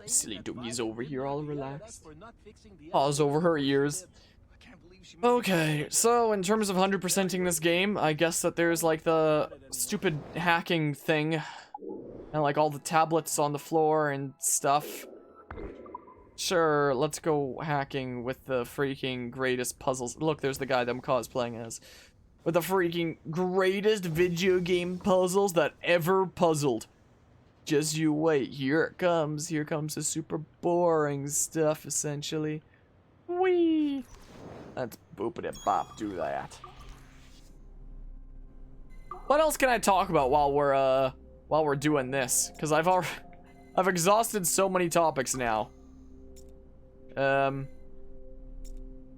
Silly doggy's over here all relaxed. Paws over her ears. Okay, so in terms of 100%ing this game, I guess that there's like the stupid hacking thing. And like all the tablets on the floor and stuff. Sure, let's go hacking with the freaking greatest puzzles. Look, there's the guy that I'm cosplaying as. With the freaking greatest video game puzzles that ever puzzled. Just you wait, here it comes. Here comes the super boring stuff, essentially. Whee! Let's boopity bop do that. What else can I talk about while we're doing this? Because I've exhausted so many topics now.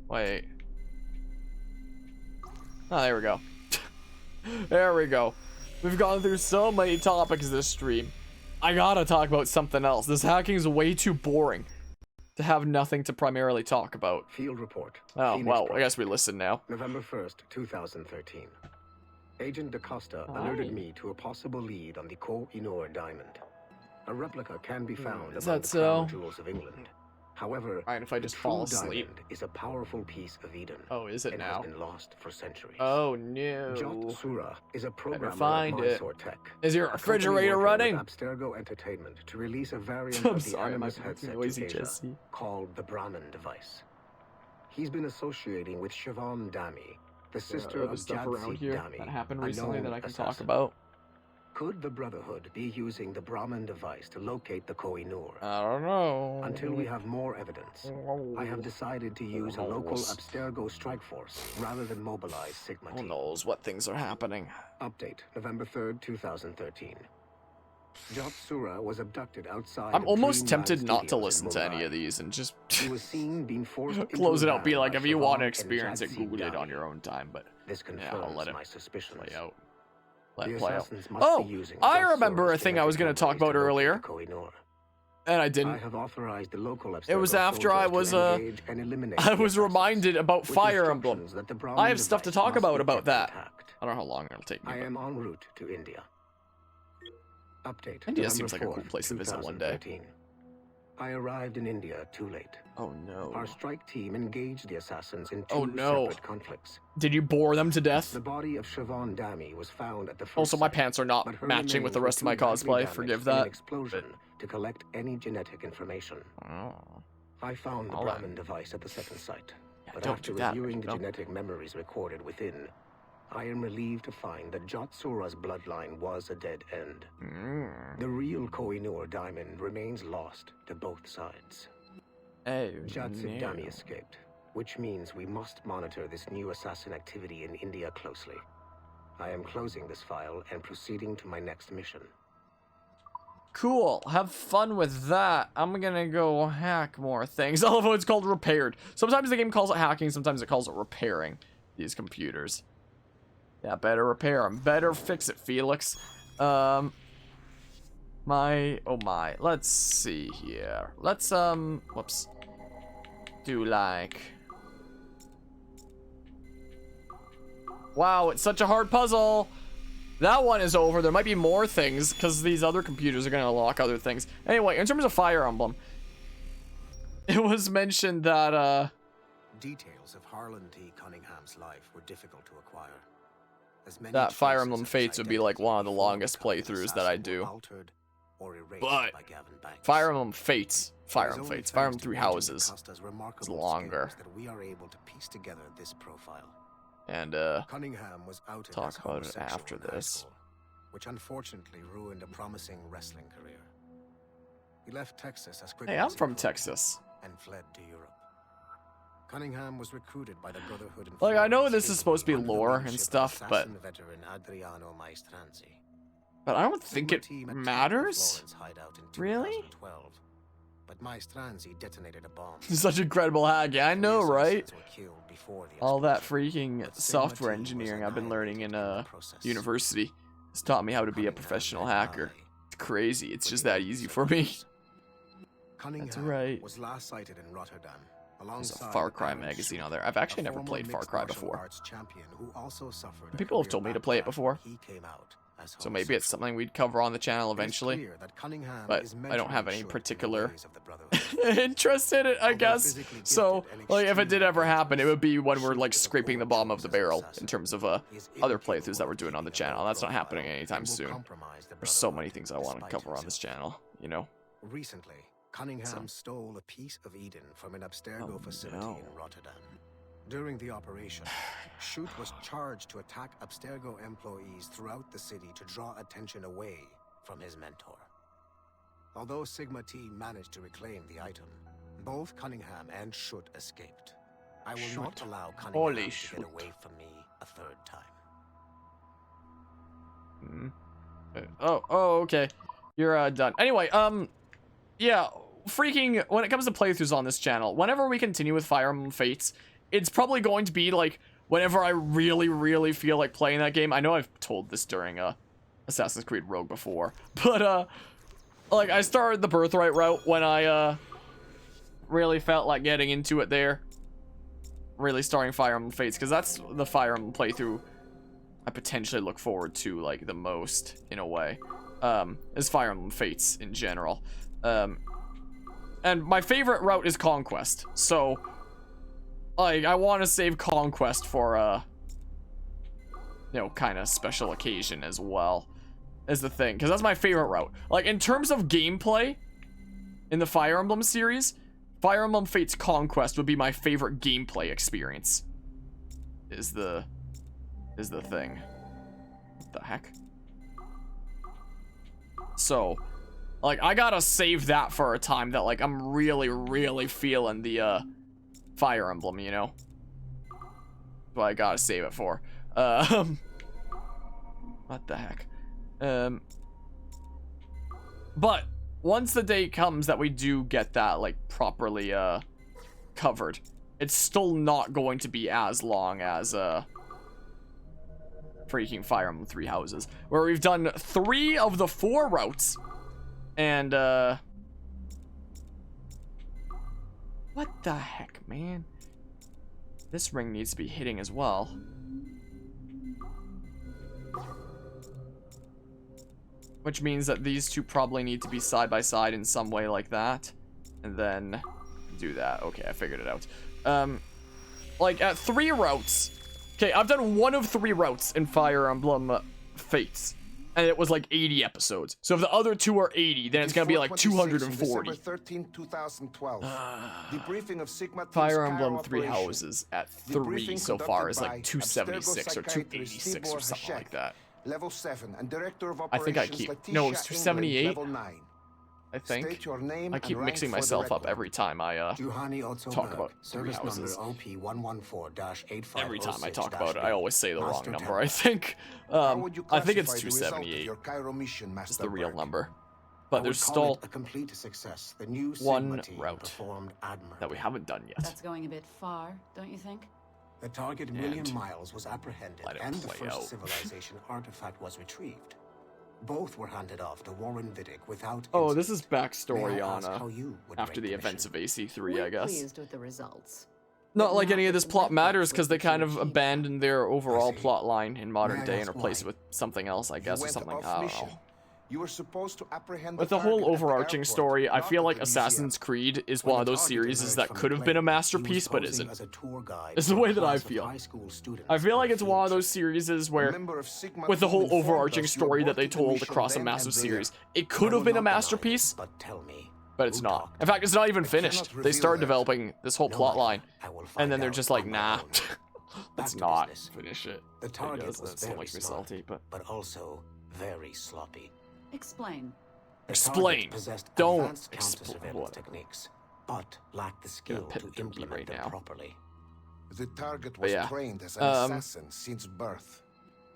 Wait. Oh, there we go. There we go. We've gone through so many topics this stream. I gotta talk about something else. This hacking is way too boring to have nothing to primarily talk about. Field report. Oh, Phoenix well, I Project. guess we listen now. November 1st, 2013. Agent DaCosta alerted me to a possible lead on the Koh-i-Noor diamond. A replica can be found Is among that the crown so? jewels of England. However, Alright, if I just the fall true asleep. diamond is a powerful piece of Eden. Oh, is it and now? has been lost for centuries. Oh, no. Jot Sura is a programmer find at it. Mysore Tech. Is your a refrigerator company working running? with Abstergo Entertainment to release a variant I'm of the sorry, I'm Animus not headset noisy, to Asia Jesse. called the Brahman device. He's been associating with Siobhan Dami, the sister Other of stuff around Jadsid here Dami, that happened a recently known that I can talk assassin. about. Could the Brotherhood be using the Brahman device to locate the Koh-i-Noor? I don't know. Until we have more evidence, I have decided to use a local Abstergo strike force rather than mobilize Sigma Who team. knows what things are happening. Update, November 3rd, 2013. Jot Sura was abducted outside I'm of almost Dreamland tempted not to Studios listen in to any Mumbai. of these and just He was seen being forced into close a it out. Be van like, by if you want to Siobhan experience it, and Google it Jadsid on Dami. your own time. But This yeah, I'll confirms let it my suspicions. play out. The Let it play out. assassins must Oh, be using I Jot remember Sura's a thing I was going genetic to talk memories about to locate earlier, the Koh-i-Noor. and I I didn't. have authorized the local It was Abstergo after I soldiers was to engage and eliminate I the was assassins, reminded about with Fire Emblem. instructions that the Brahman I have stuff to device talk must be about kept that. intact. I don't know how long it'll take me. I but- am en route to India. Update. India November seems like a cool 4th, place to visit one day. 2013. I arrived in India too late. Oh no. Our strike team engaged the assassins in two Oh, no. separate conflicts. Did you bore them to death? The body of Siobhan Dami was found at the first Also, my site, pants are not but her matching with the remains rest of were my too badly cosplay. damaged Forgive in an that. explosion to collect any genetic information. Oh. I found the I'll Brahman device at the second site, Yeah, but don't after do that, reviewing the no. genetic memories recorded within, I am relieved to find that Jot Sura's bloodline was a dead end. The real Koh-i-Noor diamond remains lost to both sides. Oh, Jadsid no. Dami escaped, which means we must monitor this new assassin activity in India closely. I am closing this file and proceeding to my next mission. Cool. Have fun with that. I'm gonna go hack more things. Although it's called repaired. Sometimes the game calls it hacking, sometimes it calls it repairing these computers. Yeah, better repair them. Better fix it, Felix. Oh my. Let's see here. Let's, whoops. Do like... Wow, it's such a hard puzzle. That one is over. There might be more things, because these other computers are going to unlock other things. Anyway, in terms of Fire Emblem, it was mentioned that, Details of Harlan T. Cunningham's life were difficult to acquire. As many that Fire traces Emblem of his Fates would be like identity one of the before longest becoming an playthroughs that I assassin were do. altered or erased But by Gavin Banks. Fire Emblem Fates. Fire It is Emblem only Fates. Fire thanks Emblem to Three Agent Houses DaCosta's remarkable is longer. skills that we are able to piece together this profile. And, Cunningham was outed talk as about it homosexual after in high this. school, which unfortunately ruined a promising wrestling career. He left Texas as quickly hey, I'm as he from could Texas. and fled to Europe. Cunningham was recruited by the Brotherhood in Like, I know Florence, this is supposed to be under the lore and leadership of stuff, but assassin veteran Adriano Maestranzi. but I don't think Sigma it team attacked the matters. Florence hideout in Really? 2012, but Maestranzi detonated a bomb. Such incredible hack. Yeah, I Three know, right? assassins were killed before the All that explosion, freaking but Sigma software team was engineering I've been learning in annihilated the process. university has taught me how to be a Cunningham professional led hacker. by It's crazy. It's with just the that aid of easy for me. soldiers. Cunningham right. was last sighted in Rotterdam. There's Alongside a Far Cry Aaron magazine Schmidt, on there. I've actually a never former played Far mixed Cry martial before. arts champion who also suffered a People have career told me to play it backlash before. when he came out as So maybe it's something we'd cover on the channel eventually. But I don't have any particular interest in it, I guess. So, like, if it did ever happen, it would be when we're, like, scraping the bottom of the barrel in terms of other playthroughs that we're doing on the channel. That's not happening anytime soon. There's so many things I want to cover on this channel, you know? Recently, Cunningham stole a piece of Eden from an Abstergo facility in Rotterdam. During the operation, Shoot was charged to attack Abstergo employees throughout the city to draw attention away from his mentor. Although Sigma T managed to reclaim the item, both Cunningham and Shoot escaped. I will not allow Cunningham to get away from me a third time. Oh, okay. You're done. Anyway, yeah, freaking, when it comes to playthroughs on this channel, whenever we continue with Fire Emblem Fates, it's probably going to be, like, whenever I really, really feel like playing that game. I know I've told this during, Assassin's Creed Rogue before, but, like, I started the Birthright route when I, really felt like getting into it there. Really starting Fire Emblem Fates, because that's the Fire Emblem playthrough I potentially look forward to, like, the most, in a way, is Fire Emblem Fates in general. And my favorite route is Conquest, so, like, I want to save Conquest for, you know, kind of special occasion as well, is the thing, because that's my favorite route. Like, in terms of gameplay, in the Fire Emblem series, Fire Emblem Fates Conquest would be my favorite gameplay experience, is the thing. What the heck? So, like, I gotta save that for a time that, like, I'm really, really feeling the, Fire Emblem, you know? That's what I gotta save it for. What the heck? But, once the day comes that we do get that, like, properly, covered, it's still not going to be as long as, freaking Fire Emblem Three Houses, where we've done 3 of the 4 routes, and, what the heck, man? This ring needs to be hitting as well. Which means that these two probably need to be side by side in some way like that. And then do that. Okay, I figured it out. Like, at 3 routes... Okay, I've done 1 of 3 routes in Fire Emblem Fates. And it was like 80 episodes. So if the other 2 are 80, then it's gonna be like 240. 13, 2012. Debriefing of Sigma Fire Emblem Three Houses at 3 so far is like 276 or 286 or something like that. Level 7 and Director of I think I Operations keep... No, it's 278. Level 9. I think. State your name I keep and mixing rank for the myself up record. every time I talk about Three service Houses. number OP114-8506. Every time I talk about it, I always say the wrong number, I think. I think it's 278. It's the real number. But there's still a complete success. The new 1 Sigma team route performed admirably. that we haven't done yet. That's going a bit far, don't you think? The target, William Miles, was apprehended, let it and the play first out. civilization artifact was retrieved. Both were handed off to Warren Vidic without Oh, this is incident. backstory May I on ask how you would after rate the the events of mission? AC3, We're I guess. pleased with the results. Not but like not any of with this the plot methods matters with because they which you kind of achieved abandoned their overall see. plot line in modern May I day and ask replaced it why? with something else, I guess, or went something. off I don't mission. know. You were supposed to apprehend With the target whole at the overarching airport, story, I not feel at like the Assassin's Creed is When one of the those target series emerged that from could the have been a plane, masterpiece, he but was posing isn't. as a tour guide It's the for way a that I class of feel. high school students I feel on like a it's field one of trip. those series where, Member of Sigma with the team whole informed overarching us you story that they aborted the told mission across a then massive and there. series, it I could will have been a not deny it, masterpiece, but tell me, but it's who not. talked? In fact, it's not even I finished. cannot They reveal started that. developing this whole No plot matter. line, I will and find then they're out just like, on my nah, own. let's Back to not business. finish it. The I target guess was that still very makes me smart, salty, but but also very sloppy. Explain. The Explain. target possessed Don't advanced expl- counter-surveillance what? techniques, but lacked the skill pit to the beat implement right them now. properly. The target But was yeah. trained as an assassin since birth.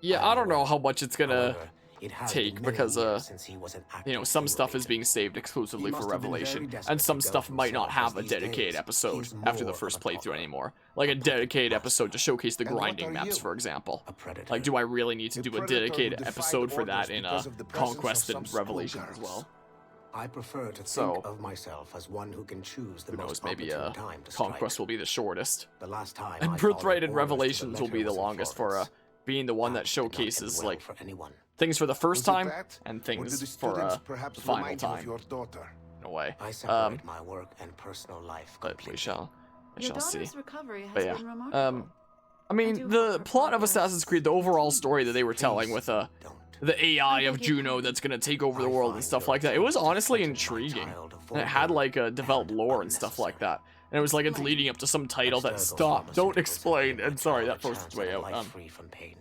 yeah, I don't know how much it's gonna However, it has take been many because years since he was an you know, active some stuff is field being agent. saved exclusively He for must have been very Revelation, desperate and some to stuff delve might not himself, have a as these dedicated days episode he's after the more first of a playthrough talker. anymore. Like a A puppet dedicated master. episode to showcase the And what grinding are maps, you? for example. A predator. Like, do I really need to A do a predator who dedicated defied episode for that orders in because of the presence of Conquest some and Revelation as schoolgirls. well? I prefer to So, think of myself as one who can choose the Who knows, most maybe opportune time to strike. Conquest will be the shortest. The last time And I Birthright followed and orders to Revelations will be letter the was in longest for Florence. being the one that That did not end showcases well like for anyone. things for the first Was it time that? and Or did things the for students the perhaps final remind you of time your daughter? in a way. I separate my work and personal life But completely. we shall Your see. daughter's recovery But has yeah, been remarkable. I mean, do the hope her plot of progress Assassin's Creed, the overall story that they were telling Please with don't. the AI I of beg your Juno pardon? that's gonna take over the I world and find stuff your like that, it was attempt to honestly frighten my intriguing. child And it had vulgar like a developed and lore and stuff like that. And it was like it's leading up to some title that Abstergo stop. Don't pharmaceuticals explain. have given And sorry, my that child a forced its way chance at a out. life free from pain.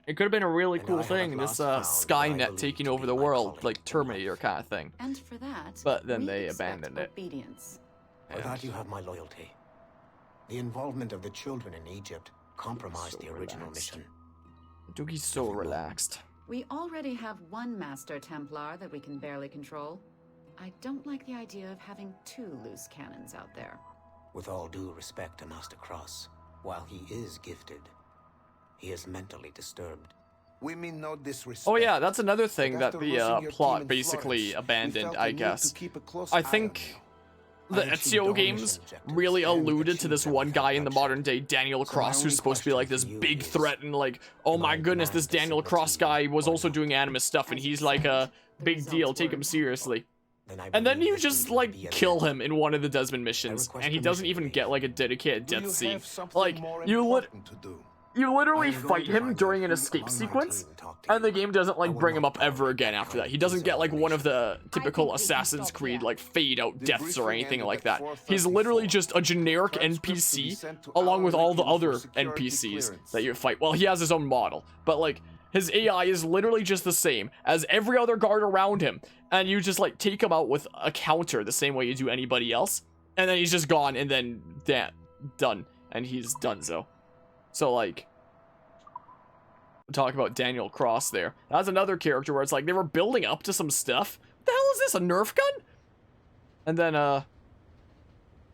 It could have been a really And cool I have thing, at this last found what I Skynet believe taking to over be the my world, calling like in Terminator life. kind of thing. And for that, But then we they expect abandoned it. obedience. For that you have my loyalty. The involvement of the children in Egypt compromised So the original relaxed. mission. Doogie's so relaxed. We already have one Master Templar that we can barely control. I don't like the idea of having two loose cannons out there. With all due respect to Master Cross, while he is gifted, he is mentally disturbed. We mean no disrespect. Oh yeah, that's another thing But that after the losing your plot team in basically Florence, we abandoned, felt I the need guess. to keep a close I eye on think you. the I achieved Ezio all games mission objectives really and alluded to this achieved one them guy in the without modern day, Daniel So my Cross, who's only supposed to be like question this for you big is, threat and like, oh am my I goodness, blind this to Daniel Cross sympathy guy was or also not? doing animus stuff and As you he's like said, a the big results deal, take were him seriously. Then I And then believe you this just duty to like be a kill leader. him in one of the Desmond missions, request and he doesn't permission, even get like a dedicated Do death you scene. have something Like more you important to do? You literally I am going fight to him find during out an who escape among my sequence, team talked to and the you. game doesn't I like will bring him not up ever tolerate again that after that. kind He of doesn't get like one of the typical we can Assassin's stop Creed here. like fade out The deaths or briefing anything ended like at that. He's 4:34. literally just a generic Transcript to be NPC sent to along with our all the Legion for other security NPCs clearance. that you fight. Well, he has his own model, but like his AI is literally just the same as every other guard around him, and you just like take him out with a counter the same way you do anybody else, and then he's just gone, and then done, and he's done so like, talk about Daniel Cross there. That's another character where it's like they were building up to some stuff. What the hell is this, a Nerf gun? And then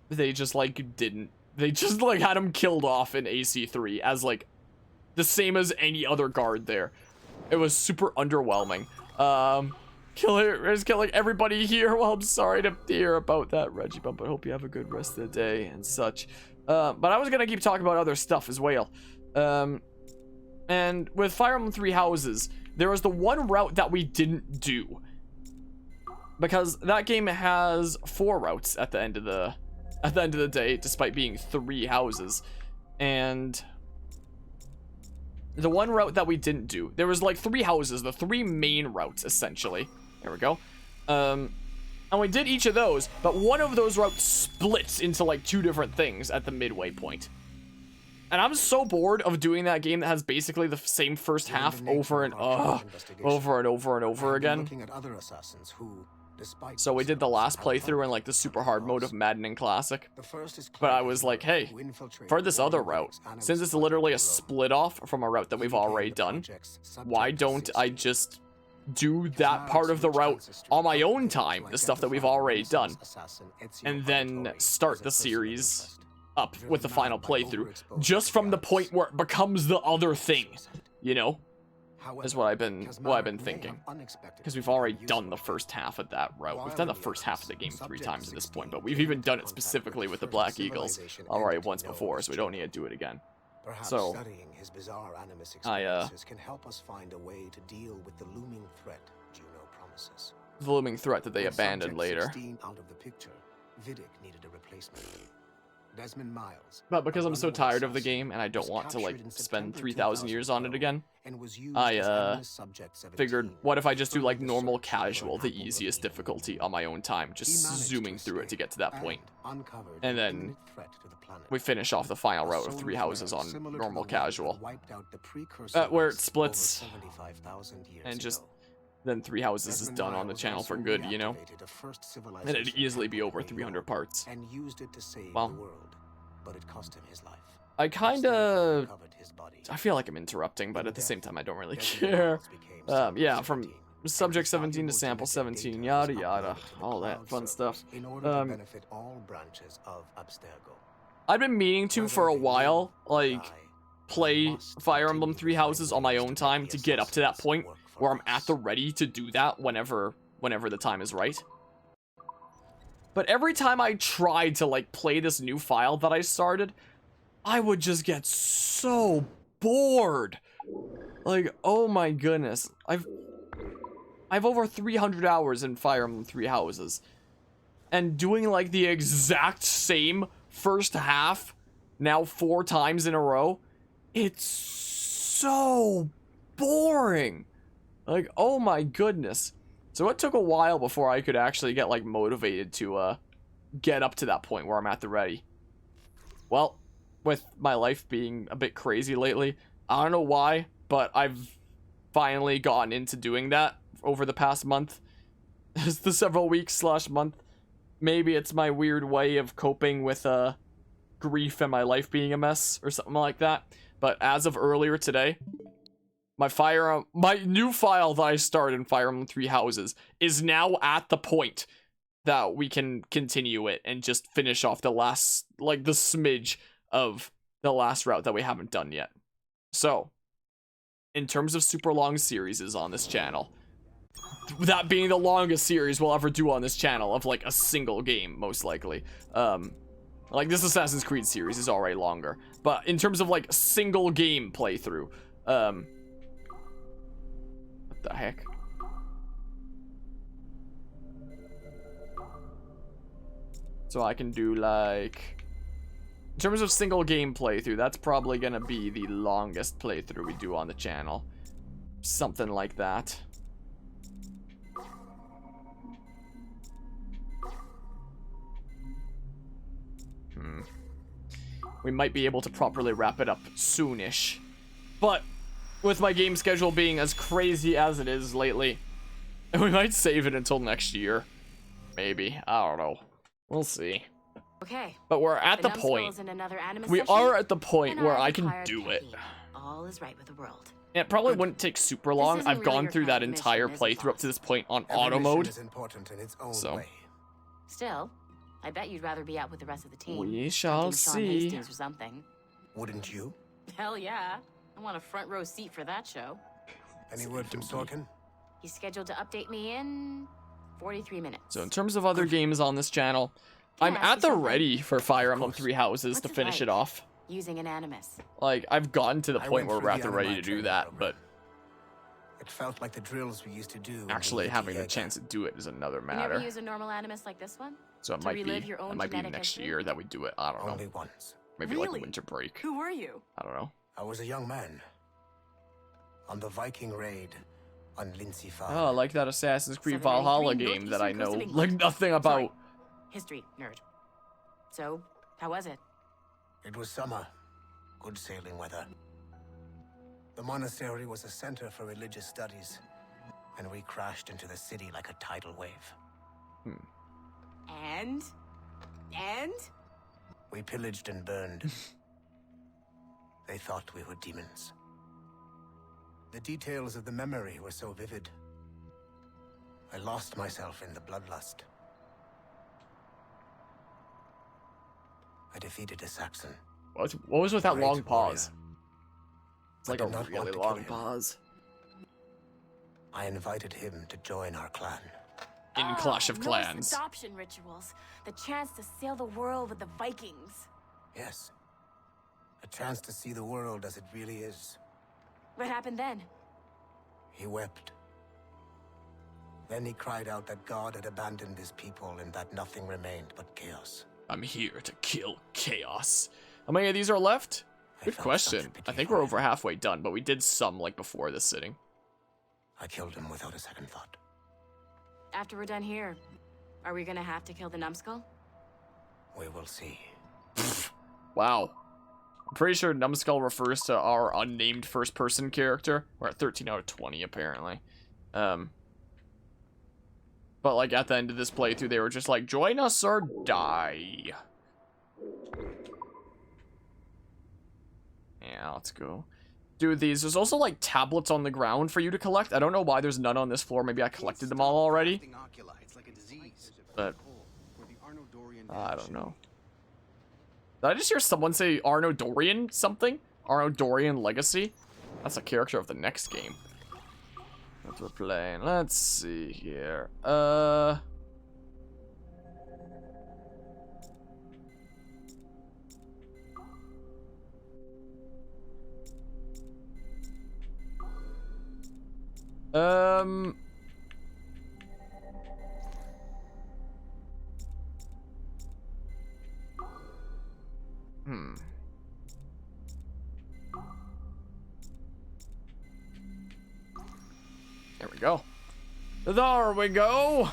they just like didn't. They just like had him killed off in AC3 as like the same as any other guard there. It was super underwhelming. Killing everybody here. Well, I'm sorry to hear about that, Reggie, but I hope you have a good rest of the day and such. But I was gonna keep talking about other stuff as well. And with Fire Emblem Three Houses, there was the one route that we didn't do, because that game has 4 routes at the end of the day, despite being 3 houses. And the one route that we didn't do, there was like 3 houses, the 3 main routes essentially. There we go. And we did each of those, but one of those routes splits into like 2 different things at the midway point. And I'm so bored of doing that game that has basically the same first half over and over again. Looking at other assassins who, despite So we did the last themselves, playthrough in like the super hard mode of Madden and Classic. The first is But I Cloud, was like, hey, who infiltrated for this other Warren route, Buffett's animus since it's project literally a in Rome, split off from a route that he we've became already the done, project's subject why to don't I 16. just do that part of the route on my own time, the stuff that we've already done, and then start the series up with the final playthrough, just from the point where it becomes the other thing, you know, is what I've been thinking. Because we've already done the first half of that route. We've done the first half of the game 3 times at this point, but we've even done it specifically with the Black Eagles already once before, so we don't need to do it again. Perhaps So, studying his bizarre animus I, experiences can help us find a way to deal with the looming threat Juno promises. The looming threat that they With abandoned Subject later. 16 out of the picture, Vidic needed a replacement. Desmond Miles, But because a I'm so unknown tired of the assassin, game and I don't was want to like captured in spend September 3,000 years on it 2012 again, and was used I as animus subject 17 figured, what if I just do like further normal search for an casual, the apple easiest Eden. difficulty on my own time, just He managed zooming through it to get to that point. and uncovered And an then imminent threat to the planet. We finish off the final A route of solar 3 houses flare on similar to normal the one that casual. wiped out the precursor Where it race splits, over 75,000 years and just ago. then 3 houses is Desmond done on the Miles channel for also good, you know? reactivated a first And it'd civilization easily be back over in 300 Europe parts. and used it to save Well, the world, but it cost him his life. I kinda... Recovered his body. I feel like I'm interrupting, but at the same time I don't really Desmond care. Miles became Subject Yeah, from 17, Subject and 17 to valuable Sample genetic 17, data yada was yada, uploaded to the all that cloud fun stuff. servers in order to benefit all branches of Abstergo. I've been meaning to for a while, like, play Fire Emblem 3 Houses on my own time to get up to that point where I'm at the ready to do that whenever the time is right. But every time I tried to like play this new file that I started, I would just get so bored. Like, oh my goodness. I've over 300 hours in Fire Emblem Three Houses. And doing like the exact same first half now 4 times in a row. It's so boring. Like, oh my goodness. So it took a while before I could actually get like motivated to get up to that point where I'm at the ready. Well, with my life being a bit crazy lately, I don't know why, but I've finally gotten into doing that over the past month. The several weeks / month. Maybe it's my weird way of coping with grief and my life being a mess or something like that. But as of earlier today, my new file that I started in Fire Emblem Three Houses is now at the point that we can continue it and just finish off the last, like, the smidge of the last route that we haven't done yet. So, in terms of super long series on this channel, that being the longest series we'll ever do on this channel of, like, a single game, most likely. Like, this Assassin's Creed series is already longer. But in terms of, like, single game playthrough, what the heck? So I can do, like, in terms of single game playthrough, that's probably gonna be the longest playthrough we do on the channel. Something like that. We might be able to properly wrap it up soonish. But with my game schedule being as crazy as it is lately, we might save it until next year. Maybe. I don't know. We'll see. Okay. But we're at the point. We are at the point where I can do it. All is right with the world. It probably wouldn't take super long. I've gone through that entire playthrough up to this point on auto mode. So Still, I bet you'd rather be out with the rest of the team. We shall see. Or something. Wouldn't you? Hell yeah. I want a front row seat for that show. Any word from Sorkin? He's scheduled to update me in 43 minutes. So in terms of other games on this channel, I'm at the ready for Fire Emblem Three Houses to finish it off. Using an animus. Like, I've gotten to the point where we're at the ready to do that, but it felt like the drills we used to do. Actually having the chance to do it is another matter. You never use a normal animus like this one? So it might be next year that we do it. I don't know. Only once. Maybe like winter break. Who were you? I don't know. I was a young man on the Viking raid on Lindsey Farm. Oh, I like that Assassin's Creed Valhalla game that I know like nothing about. Sorry. History nerd. So, how was it? It was summer. Good sailing weather. The monastery was a center for religious studies, and we crashed into the city like a tidal wave. And? We pillaged and burned. They thought we were demons. The details of the memory were so vivid. I lost myself in the bloodlust. I defeated a Saxon. What was with that long pause? It's like a not really want to long kill him. pause. I invited him to join our clan. In Clash of Norse Clans. adoption rituals. The chance to sail the world with the Vikings. Yes. A chance to see the world as it really is. What happened then? He wept. Then he cried out that God had abandoned his people and that nothing remained but chaos. I'm here to kill chaos. How many of these are left? Good question. I think we're over halfway done, but we did some like before this sitting. I killed him without a second thought. After we're done here, are we gonna have to kill the numbskull? We will see. Wow. I'm pretty sure Numbskull refers to our unnamed first-person character. We're at 13 out of 20, apparently. But, like, at the end of this playthrough, they were just like, join us or die. Yeah, let's go. Do these. There's also, like, tablets on the ground for you to collect. I don't know why there's none on this floor. Maybe I collected them all already. But, I don't know. Did I just hear someone say Arno Dorian something? Arno Dorian Legacy? That's a character of the next game. What we're playing. Let's see here. There we go. There we go.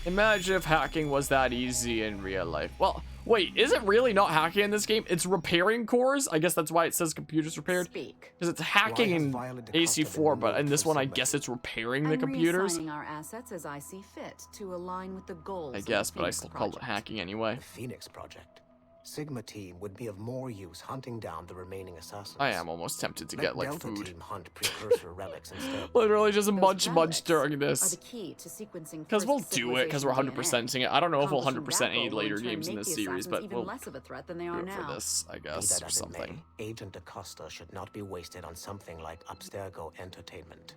Imagine if hacking was that easy in real life. Well, wait, is it really not hacking in this game? It's repairing cores? I guess that's why it says computers repaired. Because it's hacking in AC4, but in this one, I guess it's repairing the computers. Our assets as I see fit to align with the goals. I guess, but I still call it hacking anyway. The Phoenix Project. Sigma team would be of more use hunting down the remaining assassins. I am almost tempted to get like Delta food. team hunt precursor relics instead. Literally just munch during this. Because we'll do it because we're 100%ing it. I don't know if we'll 100% any later games in this series, but we'll less of a threat than they do are it now. for this, I Be guess, that or as it something. may, Agent Acosta should not be wasted on something like Abstergo Entertainment.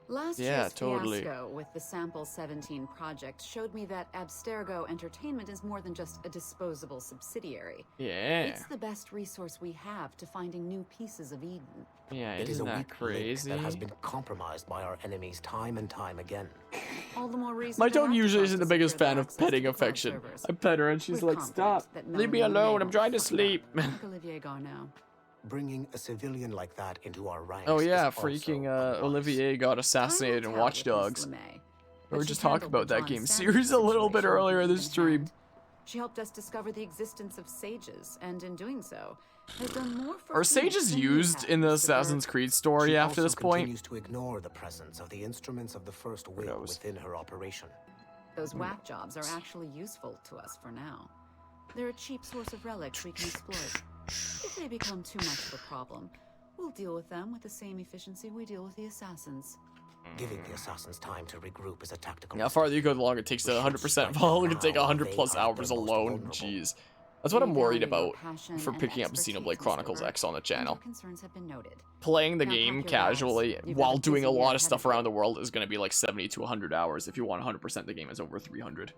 Last Yeah, year's totally. fiasco with the Sample 17 project showed me that Abstergo Entertainment is more than just a disposable subsidiary. Yeah. It's the best resource we have to finding new pieces of Eden. Yeah, It is isn't a that weak link crazy? that has been compromised by our enemies time and time again. All the more reason My to dog have usually to isn't the secure biggest their fan of access to petting the cloud affection. servers. I pet her and she's We're like, confident stop, that leave me Melanie alone, May I'm trying to won't fuck it up. sleep. Like Olivier Garneau. Bringing a civilian like that into our ranks. Oh yeah, is also freaking unwise. Olivier got assassinated in I will Watch tell with Dogs. Miss LeMay, We but were she just talking handled about the that John game Sanders series a little bit situation with earlier an this even stream. hand. She helped us discover the existence of sages, and in doing so, has done more for Are Phoenix sages than you used have, in the Mr. Assassin's Burke. Creed story She after also this point? continues to ignore the presence of the instruments of the first will knows? within her operation. Those whack jobs are actually useful to us for now. They're a cheap source of relics we can exploit. If they become too much of a problem, we'll deal with them with the same efficiency we deal with the assassins. Giving the assassins time to regroup is a tactical. The farther you go, the longer it takes to 100% fall. It can take 100 plus hours alone. Jeez. That's what I'm worried about for picking up Xenoblade Chronicles X on the channel. Concerns have been noted. Playing the Now game pack your bags. casually You've while got a doing a busy year lot ahead of stuff of you. around the world is going to be like 70 to 100 hours. If you want 100%, the game is over 300.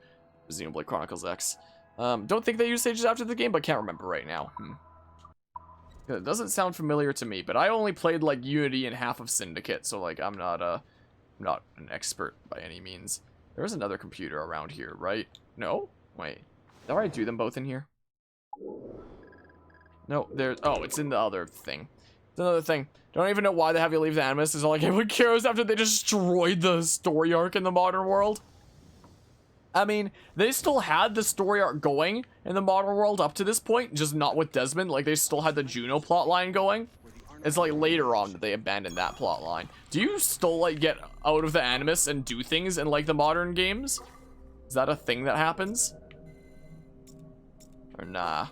Xenoblade Chronicles X. Don't think they use stages after the game, but can't remember right now. It doesn't sound familiar to me, but I only played like Unity and half of Syndicate, so like I'm not an expert by any means. There's another computer around here, right? No? Wait. Did I do them both in here? No, there's... Oh, it's in the other thing. It's another thing. Don't even know why they have you leave the Animus. Is all like anyone cares after they destroyed the story arc in the modern world. I mean, they still had the story arc going in the modern world up to this point, just not with Desmond. Like, they still had the Juno plotline going. It's like later on that they abandoned that plotline. Do you still like get out of the Animus and do things in like the modern games? Is that a thing that happens? Or nah?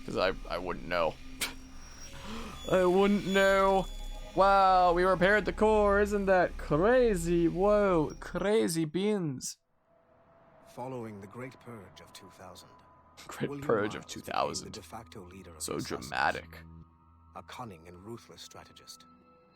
Because I wouldn't know. I wouldn't know. Wow, we repaired the core. Isn't that crazy? Whoa, crazy beans. Following the Great Purge of 2000. Great William Purge of Miles became 2000. the de facto leader of So the Assassins. dramatic. A cunning and ruthless strategist.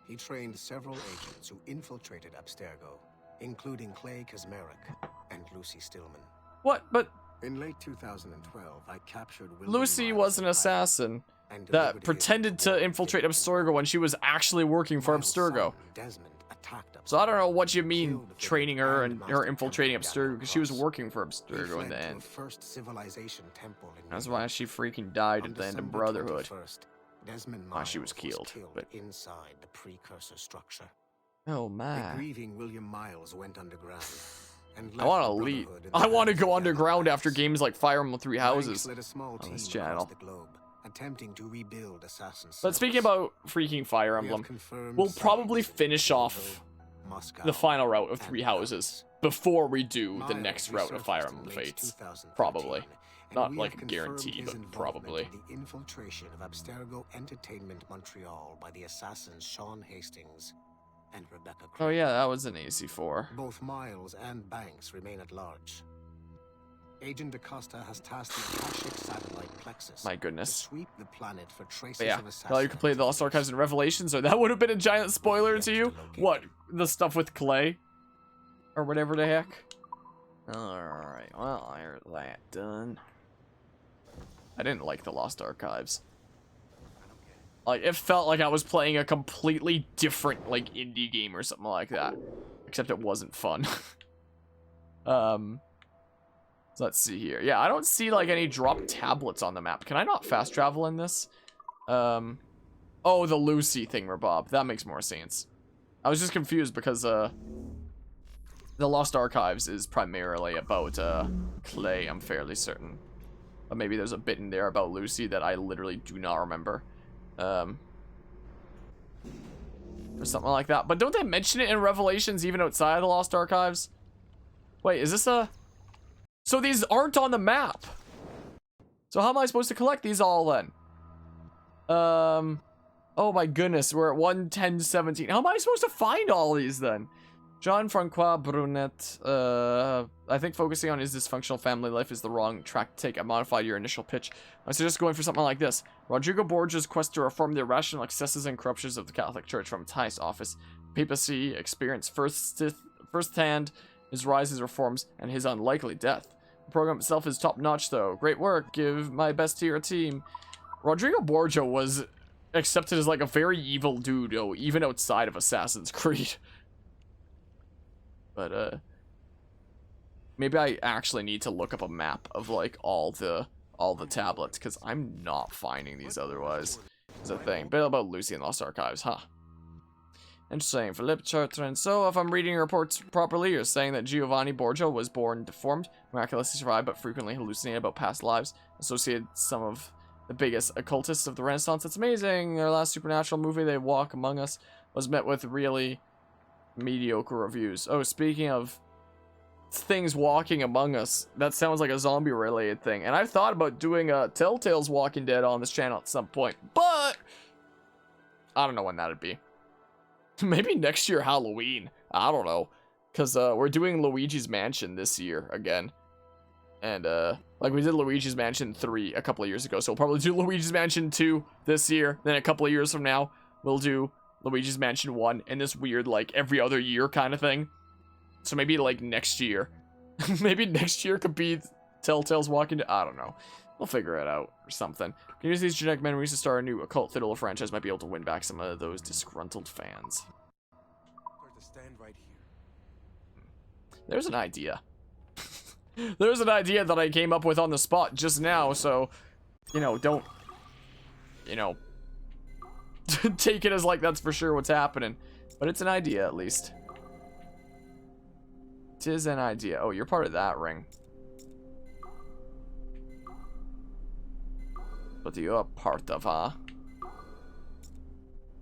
He trained several agents who infiltrated Abstergo, including Clay Kazmarek and Lucy Stillman. What? But In late 2012, I captured William Lucy Miles was an in Thailand assassin and that delivered his pretended to reward. infiltrate Abstergo when she was actually working for Miles' Abstergo. son, Desmond, attacked So I don't know what you mean Killed the training her and Master her infiltrating Temple Abstergo, because she was Cross. working for He Abstergo in fled the to end. a first civilization temple in That's New why York. she freaking died On at the end of December Brotherhood. 21st, Desmond Why she was Miles killed, but- inside the precursor structure. Oh The my. grieving William Miles went underground. And I left want the to leave. Brotherhood in the I want to hands go of underground the after Allies. games like Fire Emblem Three Banks Houses led a small on team this across channel. the globe, attempting to rebuild Assassin's But speaking Service. about freaking Fire We have Emblem, confirmed we'll probably sites in finish Kyoto, off Moscow, the final route of and Three Houses Paris. before we do the Miles next route of resurfaced Fire in Emblem late Fates. 2013, Probably. and Not we like have a confirmed guarantee, his but involvement probably. in the infiltration of Abstergo Entertainment Montreal by the assassins Sean Hastings and Rebecca Oh Craig. yeah, that was an AC4. Both Miles and Banks remain at large. Agent Acosta has tasked the Akashic satellite Plexus My to goodness. sweep the planet for traces But yeah, of assassin well, you completed the Lost Archives and Revelations, so that would have been a giant spoiler to you. What? The stuff with Clay? Or whatever the heck? Alright, well, there's that done. I didn't like the Lost Archives. Like, it felt like I was playing a completely different, like, indie game or something like that. Except it wasn't fun. So let's see here. Yeah, I don't see, like, any drop tablets on the map. Can I not fast travel in this? Oh, the Lucy thingamabob. That makes more sense. I was just confused because, the Lost Archives is primarily about, Clay, I'm fairly certain. But maybe there's a bit in there about Lucy that I literally do not remember. Or something like that. But don't they mention it in Revelations even outside of the Lost Archives? Wait, is this a... So these aren't on the map. So how am I supposed to collect these all then? Oh my goodness, we're at 1:10:17. How am I supposed to find all these then? Jean-Francois Brunet, I think focusing on his dysfunctional family life is the wrong track to take. I modified your initial pitch. I suggest going for something like this. Rodrigo Borgia's quest to reform the irrational excesses and corruptions of the Catholic Church from its highest office. Papacy experienced firsthand his rise, his reforms, and his unlikely death. The program itself is top-notch though. Great work. Give my best to your team. Rodrigo Borgia was accepted as like a very evil dude, though, even outside of Assassin's Creed. But, maybe I actually need to look up a map of, like, all the tablets, because I'm not finding these otherwise. Is a thing. Bit about Lucy and Lost Archives, huh? Interesting. Philippe Chartrand. So, if I'm reading your reports properly, you're saying that Giovanni Borgia was born deformed, miraculously survived, but frequently hallucinated about past lives, associated some of the biggest occultists of the Renaissance. That's amazing. Their last supernatural movie, They Walk Among Us, was met with really mediocre reviews. Oh, speaking of things walking among us, that sounds like a zombie related thing, and I've thought about doing a Telltale's Walking Dead on this channel at some point, but I don't know when that'd be. Maybe next year Halloween, I don't know, because we're doing Luigi's Mansion this year again, and like we did Luigi's Mansion 3 a couple of years ago, so we'll probably do Luigi's Mansion 2 this year. Then a couple of years from now we'll do Luigi's Mansion 1 in this weird, like, every other year kind of thing. So maybe, like, next year. Maybe next year could be Telltale's Walking Dead. I don't know. We'll figure it out or something. Can use these genetic memories to start a new occult thriller franchise. Might be able to win back some of those disgruntled fans. There's an idea. There's an idea that I came up with on the spot just now, so, you know, don't, you know, take it as like that's for sure what's happening. But it's an idea, at least. It is an idea. Oh, you're part of that ring. What are you a part of, huh?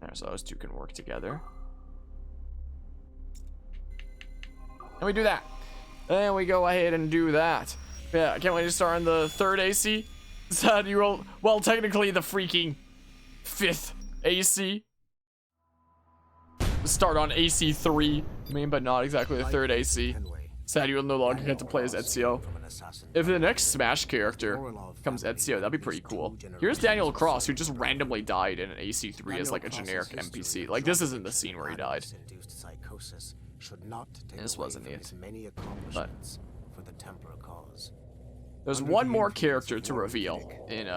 There, so those two can work together. And we do that. And we go ahead and do that. Yeah, I can't wait to start on the 3rd AC. Sad you roll. Well, technically the freaking 5th AC. Start on AC 3. I mean, but not exactly the 3rd AC. Sad you will no longer get to play as Ezio. If the next Smash character becomes Ezio, that'd be pretty cool. Here's Daniel Cross, who just randomly died in an AC 3 as like a generic NPC. Like, this isn't the scene where he died. This wasn't it. But there's one more character to reveal in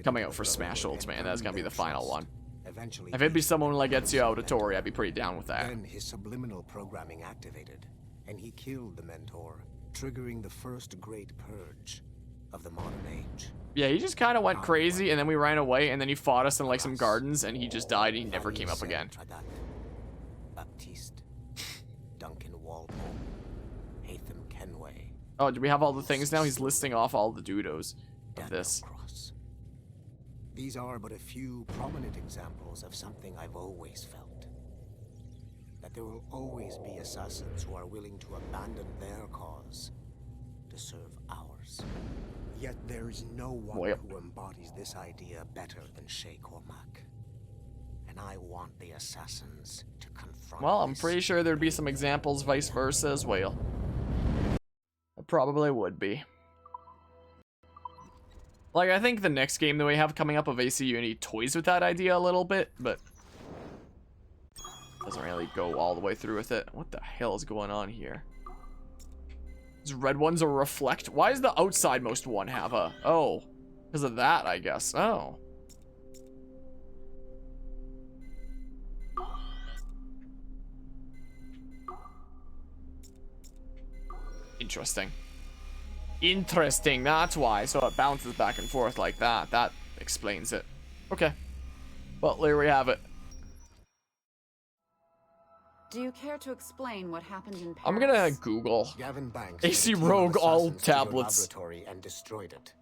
coming out for Smash Ultimate, and that's gonna be the final one. If it'd be someone like Ezio Auditore, I'd be pretty down with that. Then his subliminal programming activated, and he killed the Mentor, triggering the first great purge of the modern age. Yeah, he just kind of went crazy, and then we ran away, and then he fought us in like some gardens, and he just died, and he never came up again. Baptiste, Duncan Walpole, Hatham Kenway. Oh, do we have all the things now? He's listing off all the doodles of this. These are but a few prominent examples of something I've always felt. That there will always be assassins who are willing to abandon their cause to serve ours. Yet there is no one who embodies this idea better than Shay Cormac. And I want the assassins to confront. Well, I'm pretty sure there'd be some examples vice versa as well. It probably would be. Like, I think the next game that we have coming up of AC Unity toys with that idea a little bit, but doesn't really go all the way through with it. What the hell is going on here? These red ones are reflect. Why does the outsidemost one have a... Oh, because of that, I guess. Oh. Interesting. Interesting, that's why. So it bounces back and forth like that. That explains it. Okay. Well, there we have it. Do you care to explain what happened in Paris? I'm gonna Google Gavin Banks AC led a team of Rogue all assassins to your tablets. laboratory and destroyed it.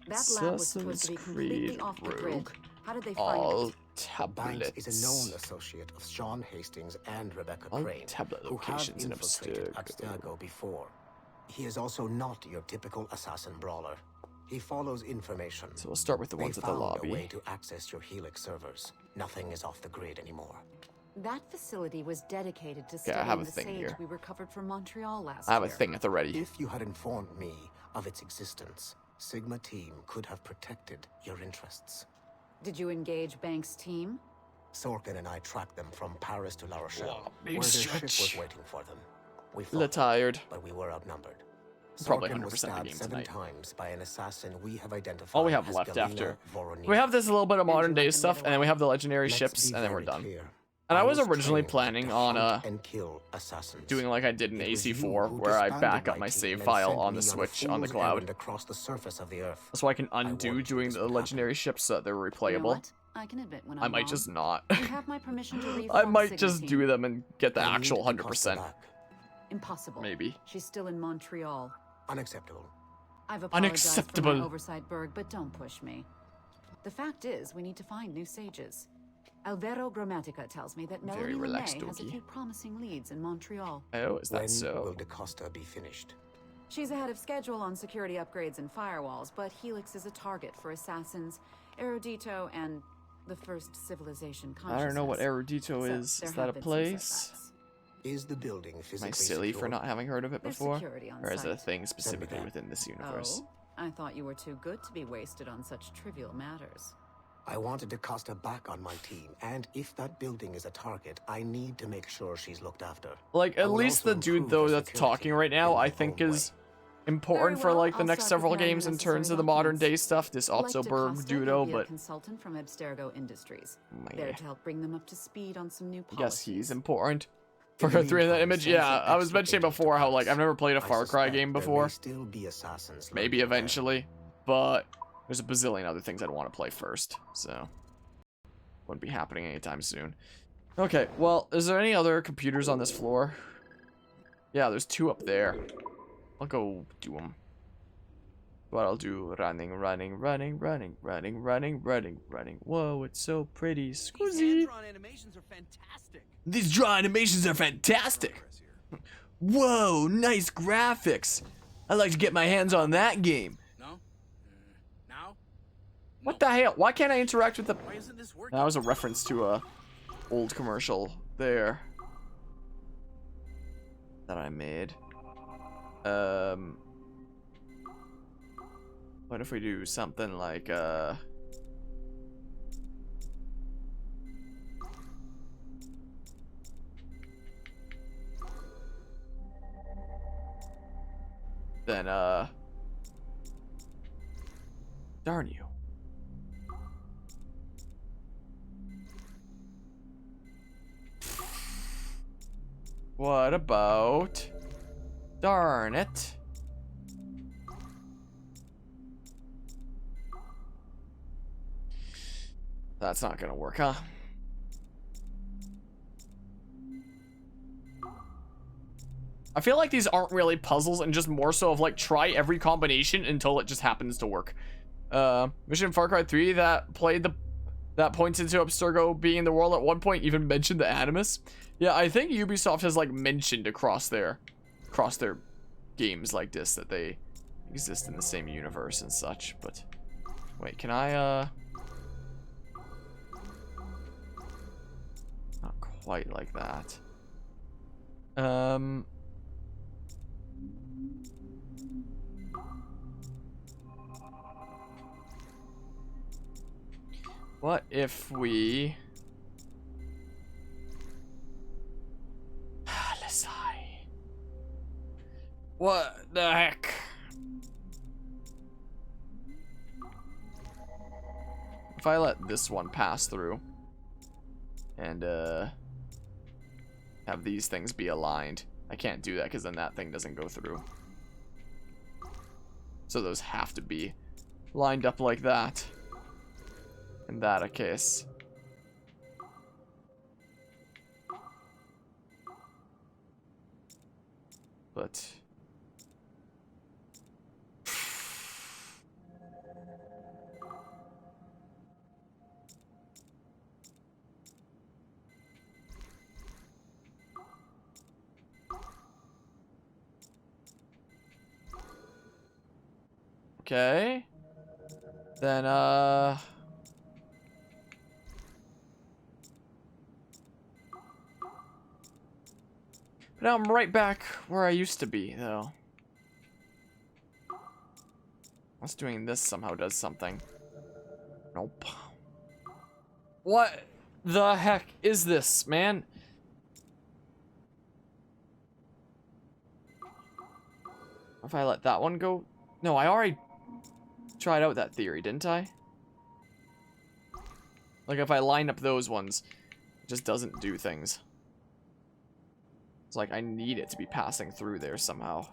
That lab was supposed to be completely off the grid. How did they find All it? tablets. Banks is a known associate of Sean Hastings and Rebecca All Crane, tablet who have locations in infiltrated Abstergo. Abstergo before. He is also not your typical assassin brawler. He follows information. So we'll start with the ones They at the found a lobby. way to access your Helix servers. Nothing is off the grid anymore. That facility was dedicated to Yeah, I have studying a the thing sage here. we recovered from Montreal last I have a year. thing at the ready. If you had informed me of its existence, Sigma team could have protected your interests. Did you engage Banks' team? Sorkin and I tracked them from Paris to La Rochelle, Wow, big where their ship stretch. was waiting for them. We A little fought, tired. but we were outnumbered. Probably Sorkin was 100% the stabbed game 7 tonight. times by an assassin we have identified. All we have as left Galina after. Voronin. We have this little bit of Did you modern day let them stuff, get and then we away? have the legendary Let's ships, be and then we're very done. clear. And I was was originally trained planning to on hunt and kill assassins. doing like I did in It was you AC4, who where I disbanded back up my team save and file sent on me the a Switch on the fool's cloud, errand across the surface of the Earth. so I can undo worked doing this the would legendary ships so that they're You know replayable. what? I can admit when I'm I might wrong. just not. You have my permission to reform I might Sigma just team. do them and get the I need actual to cost her 100%. back. Impossible. Maybe. She's still in Montreal. Unacceptable. I've apologized for Unacceptable. my oversight, Berg, but don't push me. The fact is, we need to find new sages. Alvaro Grammatica tells me that Very Melanie relaxed, LeMay has a Dookie. few promising leads in Montreal. Oh, is that When so? will DaCosta be finished? She's ahead of schedule on security upgrades and firewalls, but Helix is a target for assassins, Erudito, and the first civilization consciousness. I don't know what Erudito So, is. there Is have that a been some place? setbacks. Is the building physically Am I silly for secure? not having heard of it There's before? security on Or is it a site. thing specifically that. within this universe? Oh, I thought you were too good to be wasted on such trivial matters. I wanted DaCosta back on my team, and if that building is a target, I need to make sure she's looked after. Like, I at will least also the dude, improve though, the that's security talking right now, in I my think own is way. important for, Very well, like, the I'll next start several preparing games the in terms of the necessary modern day documents. stuff. This Like Otzoberg DaCosta, Judo, you'll be a but consultant from Abstergo Industries. Meh. There to help bring them up to speed on some new I policies. guess he's important. In For the 3 in that meantime, image, send yeah, some I was extra mentioning agents to before how, like, Paris. I've never played a I Far Cry suspect game there before. may still be assassins Maybe lurking there. eventually, but there's a bazillion other things I'd want to play first, so wouldn't be happening anytime soon. Okay, well, is there any other computers on this floor? Yeah, there's 2 up there. I'll go do them. What I'll do, running. Whoa, it's so pretty. Squizzy. Animations are fantastic. These draw animations are fantastic. Whoa, nice graphics. I'd like to get my hands on that game. No? Now? What the hell? Why can't I interact with the... Why isn't this working? That was a reference to a old commercial there that I made. What if we do something like then darn you. What about... Darn it. That's not gonna work, huh? I feel like these aren't really puzzles and just more so of like try every combination until it just happens to work. Mission Far Cry 3 that points into Abstergo being the world at one point even mentioned the Animus. Yeah, I think Ubisoft has like mentioned across their games like this that they exist in the same universe and such, but wait, can I not quite like that. What if we... Let's see. What the heck? If I let this one pass through and have these things be aligned. I can't do that because then that thing doesn't go through. So those have to be lined up like that. In that case. But... Okay. Then, But now I'm right back where I used to be, though. Unless doing this somehow does something. Nope. What the heck is this, man? If I let that one go... No, I already tried out that theory, didn't I? Like, if I line up those ones, it just doesn't do things. It's like I need it to be passing through there somehow.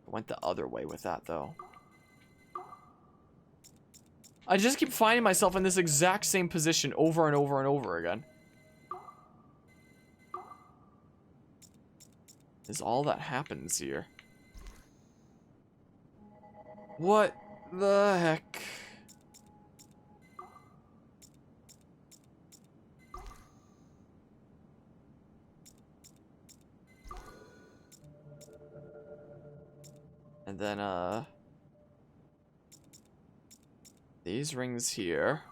Went the other way with that, though. I just keep finding myself in this exact same position over and over and over again. Is all that happens here. What the heck? And then, these rings here.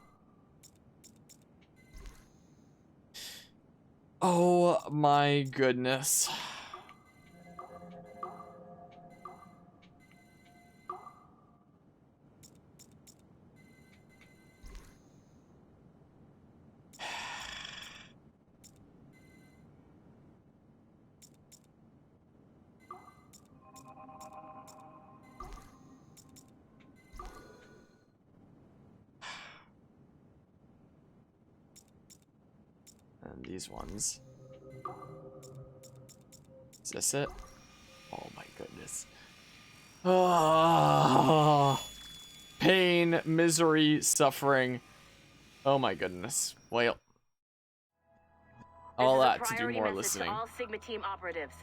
Oh my goodness. And these ones. Is this it? Oh my goodness. Oh, pain, misery, suffering. Oh my goodness. Well. All that to do more listening. To all Sigma team operatives.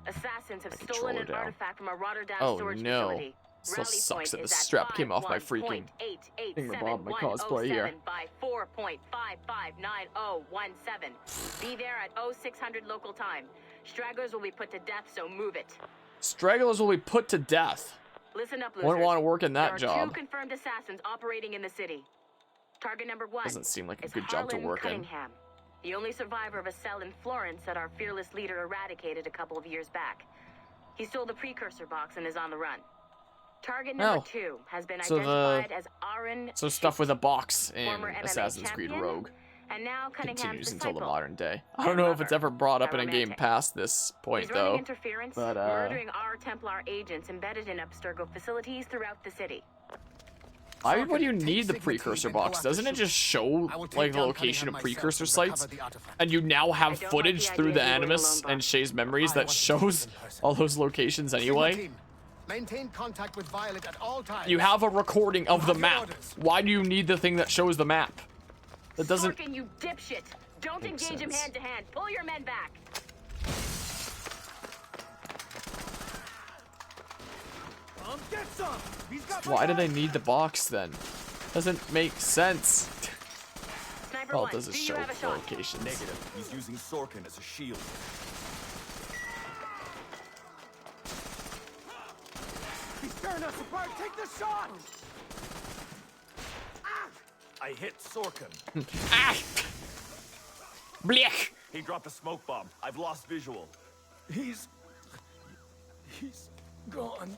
Assassins have My stolen an controller down. artifact from a Rotterdam Oh storage no. facility. Still Rally sucks point that the is at strap came off my freaking 51.887 thingamabob, my cosplay here. by 4.559017. Be there at 0600 local time. Stragglers will be put to death, so move it. Stragglers will be put to death. Listen up, losers. Wouldn't want to work in that there are job. 2 confirmed assassins operating in the city. Target number 1 Doesn't seem like a is good job to Harlan work in. Cunningham, the only survivor of a cell in Florence that our fearless leader eradicated a couple of years back. He stole the precursor box and is on the run. Target number 2 has been identified as Aaron. So stuff with a box in former MMA Assassin's Creed champion, Rogue and now Cunningham's continues until the disciple. modern day. I And don't know if it's lover. ever brought up in a game Romantic. past this point, He's running though. interference, But, murdering our Templar agents embedded in Abstergo facilities throughout the city. Why would you Take need the Sigma precursor team and go box? after Doesn't it Shoot. just show, I will take like, the down location of Cunningham precursor myself and sites? recover the artifact. And you now have I don't footage like the through the idea of you Animus alone, and boss. Shay's memories I that want to see shows it in person. all those locations Sigma anyway? team, maintain contact with Violet at all times. You have a recording of the have your map. orders. Why do you need the thing that shows the map? That doesn't... Sorkin, you dipshit! Don't make engage him sense. hand to hand. Pull your men back. Get some. He's got Why do they need the box, then? Doesn't make sense. Sniper All one, it does is do you show have a shot? locations. Negative. He's using Sorkin as a shield. He's tearing us apart. Take the shot. I hit Sorkin. Ah! Blech! He dropped a smoke bomb. I've lost visual. He's gone.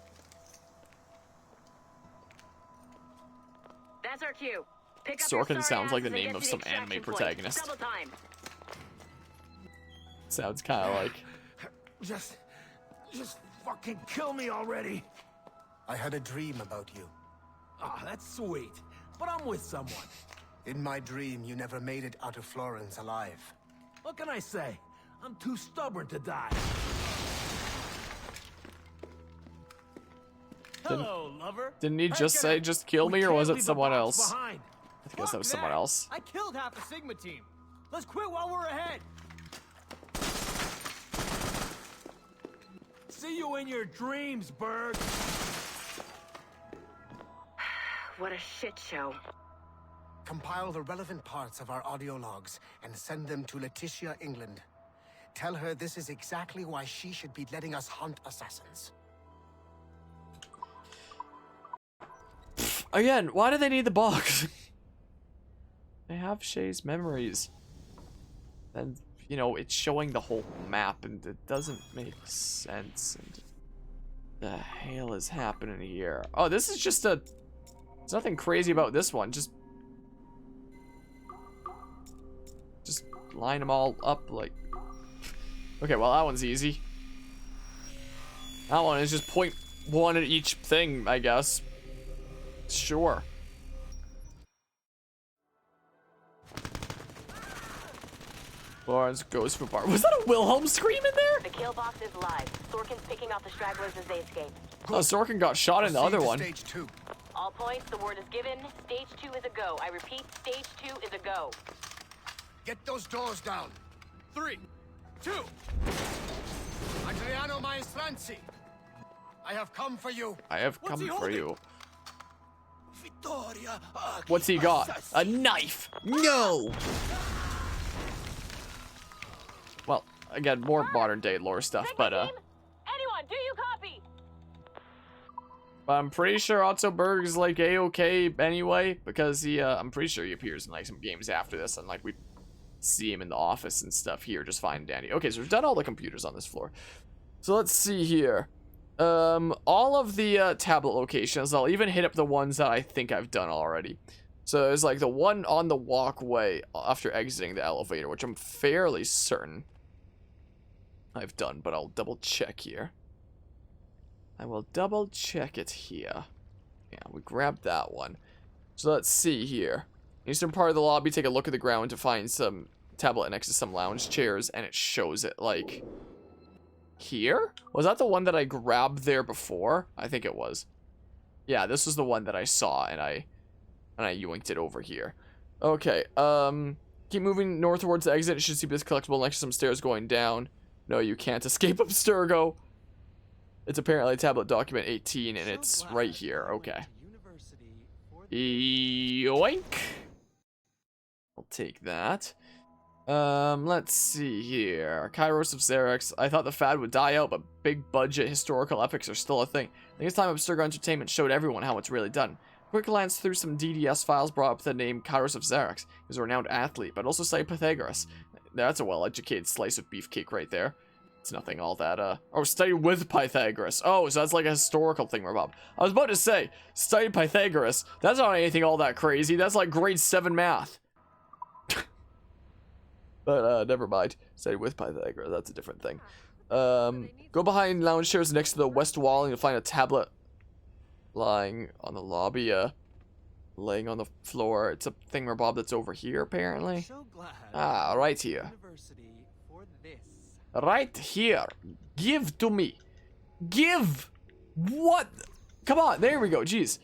That's our cue. Pick up your Sorkin sorry sounds like the asses and name get of to the some anime extraction point. protagonist. Double time. Sounds kind of like. Just fucking kill me already. I had a dream about you. Ah, that's sweet. But I'm with someone. In my dream, you never made it out of Florence alive. What can I say? I'm too stubborn to die. Hello, lover. Didn't he just say just kill me, or was it someone else? Behind. I guess that was someone else. I killed half the Sigma team. Let's quit while we're ahead. See you in your dreams, Berg. What a shit show. Compile the relevant parts of our audio logs and send them to Letitia, England. Tell her this is exactly why she should be letting us hunt assassins. Again, why do they need the box? They have Shay's memories. And, you know, it's showing the whole map, and it doesn't make sense. And the hell is happening here? Oh, this is just a... There's nothing crazy about this one. Just line them all up like... Okay, well, that one's easy. That one is just point one at each thing, I guess. Sure. Florence goes for bar. Was that a Wilhelm scream in there? The kill box is live. Sorkin's picking off the stragglers as they escape. Oh, Sorkin got shot in the other one. Stage 2. All points, the word is given. Stage 2 is a go. I repeat, stage 2 is a go. Get those doors down. 3, 2. Adriano Maestranzi, I have come for you. I have come he for holding? you. Vittoria. What's he got? A knife. No. Well, again, more modern day lore stuff, but Anyone, do you copy? I'm pretty sure Otto Berg's like A-okay anyway, because he I'm pretty sure he appears in like some games after this, and like we see him in the office and stuff here, just fine and dandy. Okay, so we've done all the computers on this floor. So let's see here. All of the tablet locations, I'll even hit up the ones that I think I've done already. So there's like the one on the walkway after exiting the elevator, which I'm fairly certain I've done, but I'll double check here. I will double check it here. Yeah, we grabbed that one. So let's see here. Eastern part of the lobby, take a look at the ground to find some tablet next to some lounge chairs, and it shows it like here? Was that the one that I grabbed there before? I think it was. Yeah, this was the one that I saw, and I yoinked it over here. Okay, keep moving north towards the exit. You should see this collectible next to some stairs going down. No, you can't escape Abstergo. It's apparently tablet document 18, and it's right here. Okay. Yoink. I'll take that. Let's see here. Kairos of Xerex. I thought the fad would die out, but big budget historical epics are still a thing. I think it's time Abstergo Entertainment showed everyone how it's really done. Quick glance through some DDS files brought up the name Kairos of Xerex. He's a renowned athlete, but also studied Pythagoras. That's a well-educated slice of beefcake right there. It's nothing all that, oh, studied with Pythagoras. Oh, so that's like a historical thing, Rob. I was about to say, studied Pythagoras. That's not anything all that crazy. That's like grade 7 math. But, never mind. Studied with Pythagoras. That's a different thing. Go behind lounge chairs next to the west wall and you'll find a tablet lying on the lobby, laying on the floor. It's a thingamabob that's over here, apparently. Ah, right here. Right here. Give to me. Give! What? Come on, there we go, jeez.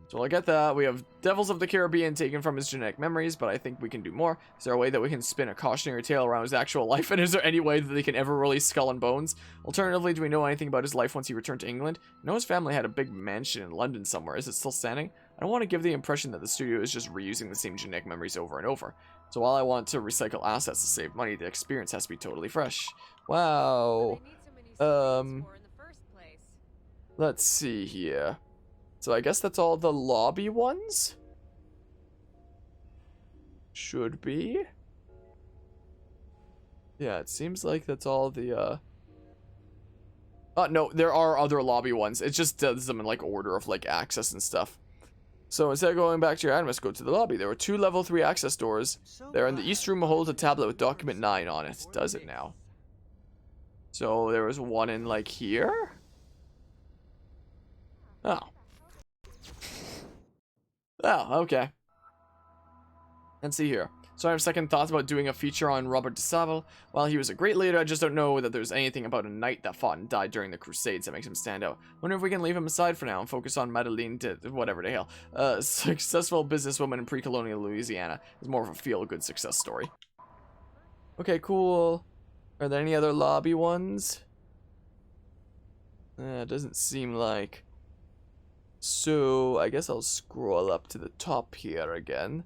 So I get that. We have Devils of the Caribbean taken from his genetic memories, but I think we can do more. Is there a way that we can spin a cautionary tale around his actual life? And is there any way that they can ever release Skull and Bones? Alternatively, do we know anything about his life once he returned to England? I know his family had a big mansion in London somewhere. Is it still standing? I don't want to give the impression that the studio is just reusing the same genetic memories over and over. So while I want to recycle assets to save money, the experience has to be totally fresh. Wow. Let's see here. So I guess that's all the lobby ones? Should be. Yeah, it seems like that's all the, no, there are other lobby ones. It just does them in, like, order of, like, access and stuff. So instead of going back to your animus, go to the lobby. There were 2 level 3 access doors. There in the east room holds a tablet with document 9 on it. Does it now? So there was one in like here? Oh. Oh, okay. Let's see here. So I have second thoughts about doing a feature on Robert de Savile. While he was a great leader, I just don't know that there's anything about a knight that fought and died during the Crusades that makes him stand out. Wonder if we can leave him aside for now and focus on Madeleine de whatever the hell. Successful businesswoman in pre-colonial Louisiana. Is more of a feel-good success story. Okay, cool. Are there any other lobby ones? Doesn't seem like. So I guess I'll scroll up to the top here again.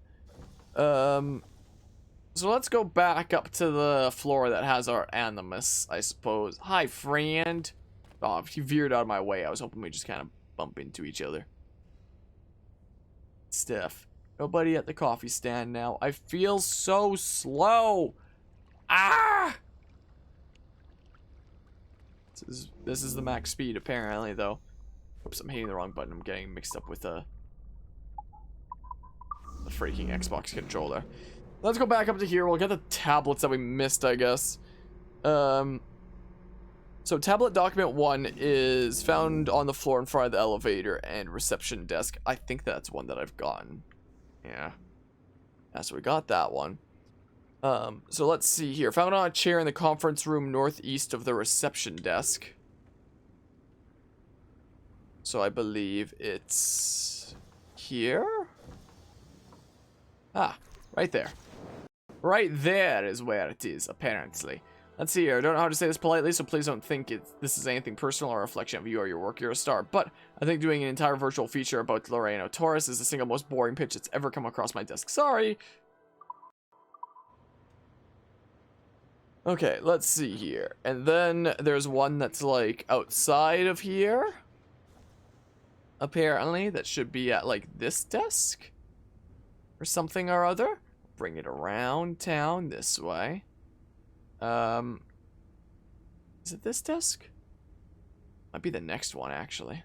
So let's go back up to the floor that has our animus, I suppose. Hi, friend. Oh, he veered out of my way. I was hoping we just kind of bump into each other. Steph. Nobody at the coffee stand now. I feel so slow. Ah! This is the max speed, apparently, though. Oops, I'm hitting the wrong button. I'm getting mixed up with the freaking Xbox controller. Let's go back up to here. We'll get the tablets that we missed, I guess. So tablet document 1 is found on the floor in front of the elevator and reception desk. I think that's one that I've gotten. Yeah. So we got that one. So let's see here. Found on a chair in the conference room northeast of the reception desk. So I believe it's here? Ah, right there. Right there is where it is, apparently. Let's see here. I don't know how to say this politely, so please don't think this is anything personal or a reflection of you or your work. You're a star. But I think doing an entire virtual feature about Loreno Torres is the single most boring pitch that's ever come across my desk. Sorry. Okay, let's see here. And then there's one that's like outside of here. Apparently, that should be at like this desk. Or something or other. Bring it around town this way. Is it this desk? Might be the next one, actually.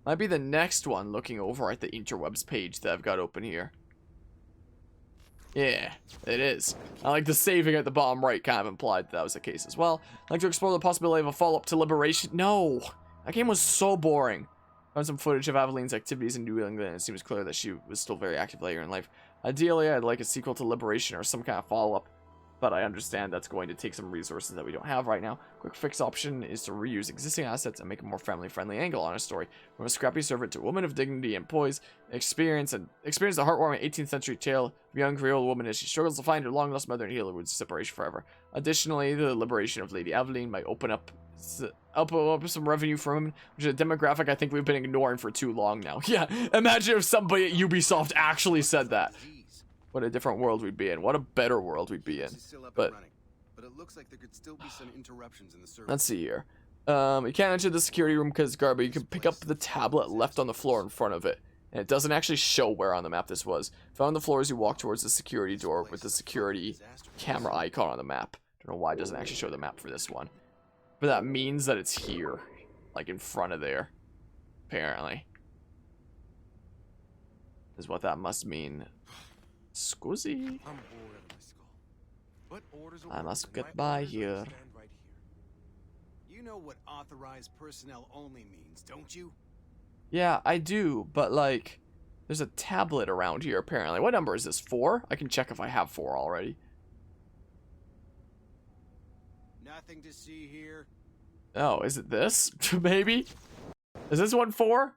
Might be the next one looking over at the interwebs page that I've got open here. Yeah, it is. I like the saving at the bottom right kind of implied that was the case as well. I'd like to explore the possibility of a follow-up to Liberation. No! That game was so boring. Found some footage of Aveline's activities in New England, and it seems clear that she was still very active later in life. Ideally, I'd like a sequel to Liberation or some kind of follow-up, but I understand that's going to take some resources that we don't have right now. Quick fix option is to reuse existing assets and make a more family-friendly angle on a story. From a scrappy servant to a woman of dignity and poise, experience the heartwarming 18th century tale of a young Creole woman as she struggles to find her long-lost mother and heal her wounds of separation forever. Additionally, the liberation of Lady Aveline might open up some revenue for women, which is a demographic I think we've been ignoring for too long now. Yeah, imagine if somebody at Ubisoft actually said that. What a different world we'd be in. What a better world we'd be in. But it looks like there could still be some interruptions in the service. Let's see here. You can't enter the security room because it's guarded, but you can pick up the tablet left on the floor in front of it. And it doesn't actually show where on the map this was. Found on the floor as you walk towards the security door with the security camera icon on the map. Don't know why it doesn't actually show the map for this one. But that means that it's here. Like in front of there. Apparently. Is what that must mean. Scusi. I must get by here. You know what authorized personnel only means, don't you? Yeah, I do, but like, there's a tablet around here apparently. What number is this? 4? I can check if I have 4 already. Nothing to see here. Oh, is it this? Maybe? Is this one 4?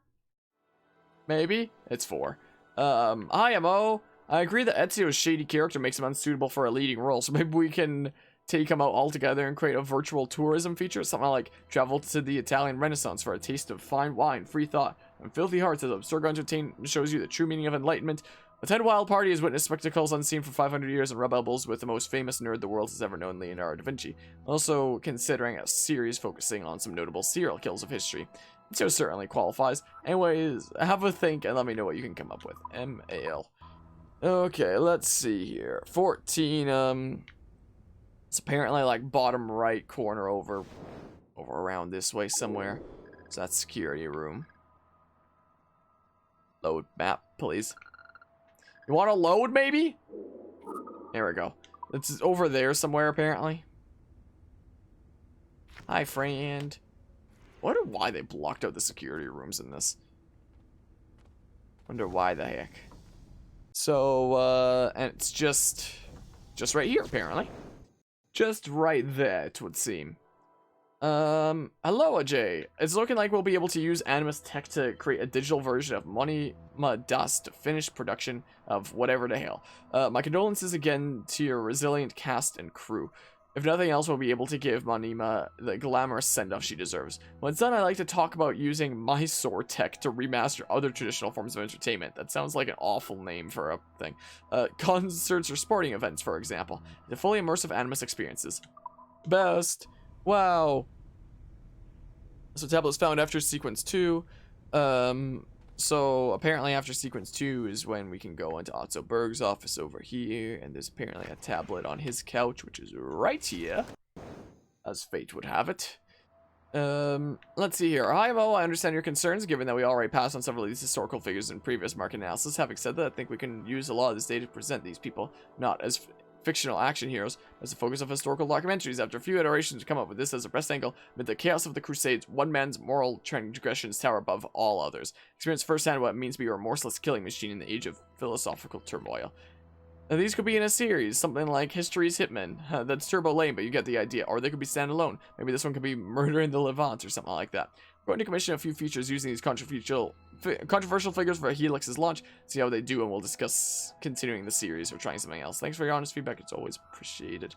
Maybe? It's 4. Hi, Mo. I agree that Ezio's shady character makes him unsuitable for a leading role, so maybe we can take him out altogether and create a virtual tourism feature, something like travel to the Italian Renaissance for a taste of fine wine, free thought, and filthy hearts as absurd entertainment shows you the true meaning of enlightenment. Attend wild party has witnessed spectacles unseen for 500 years and rub elbows with the most famous nerd the world has ever known, Leonardo da Vinci. Also considering a series focusing on some notable serial kills of history. So certainly qualifies. Anyways, have a think and let me know what you can come up with. M-A-L. Okay, let's see here. 14, it's apparently like bottom right corner over around this way somewhere. So that's security room. Load map, please. You want to load, maybe? There we go. It's over there somewhere, apparently. Hi, friend. Wonder why they blocked out the security rooms in this. Wonder why the heck. So, and it's just right here, apparently. Just right there, it would seem. Hello, Ajay. It's looking like we'll be able to use Animus Tech to create a digital version of Monima Dust to finish production of whatever the hell. My condolences again to your resilient cast and crew. If nothing else, we'll be able to give Monima the glamorous send-off she deserves. When it's done, I like to talk about using Mysore Tech to remaster other traditional forms of entertainment. That sounds like an awful name for a thing. Concerts or sporting events, for example. The fully immersive Animus experiences. Best. Wow. So tablet is found after sequence 2. So apparently after sequence 2 is when we can go into Otto Berg's office over here, and there's apparently a tablet on his couch, which is right here, as fate would have it. Let's see here. Hi, Mo, I understand your concerns, given that we already passed on several of these historical figures in previous market analysis. Having said that, I think we can use a lot of this data to present these people, not as fictional action heroes, as the focus of historical documentaries. After a few iterations to come up with this as a best angle, amid the chaos of the Crusades, one man's moral transgressions tower above all others. Experience firsthand what it means to be a remorseless killing machine in the age of philosophical turmoil. Now, these could be in a series, something like History's Hitman. That's turbo lame, but you get the idea. Or they could be standalone. Maybe this one could be Murder in the Levant or something like that. We're going to commission a few features using these controversial figures for Helix's launch. See how they do, and we'll discuss continuing the series or trying something else. Thanks for your honest feedback. It's always appreciated.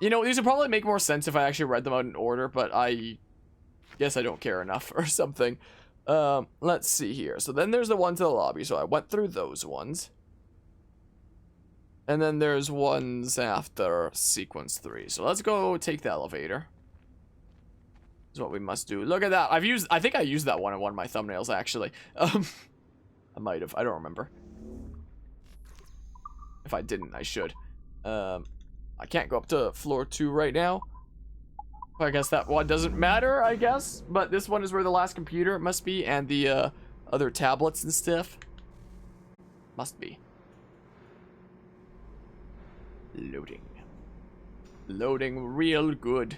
You know, these would probably make more sense if I actually read them out in order, but I guess I don't care enough or something. Let's see here. So then there's the one to the lobby. So I went through those ones. And then there's ones after sequence 3. So let's go take the elevator. Is what we must do. Look at that. I think I used that one in one of my thumbnails, actually. I might have. I don't remember. If I didn't, I should. I can't go up to floor 2 right now. I guess that one doesn't matter, I guess. But this one is where the last computer must be, and the other tablets and stuff. Must be. Loading. Loading real good.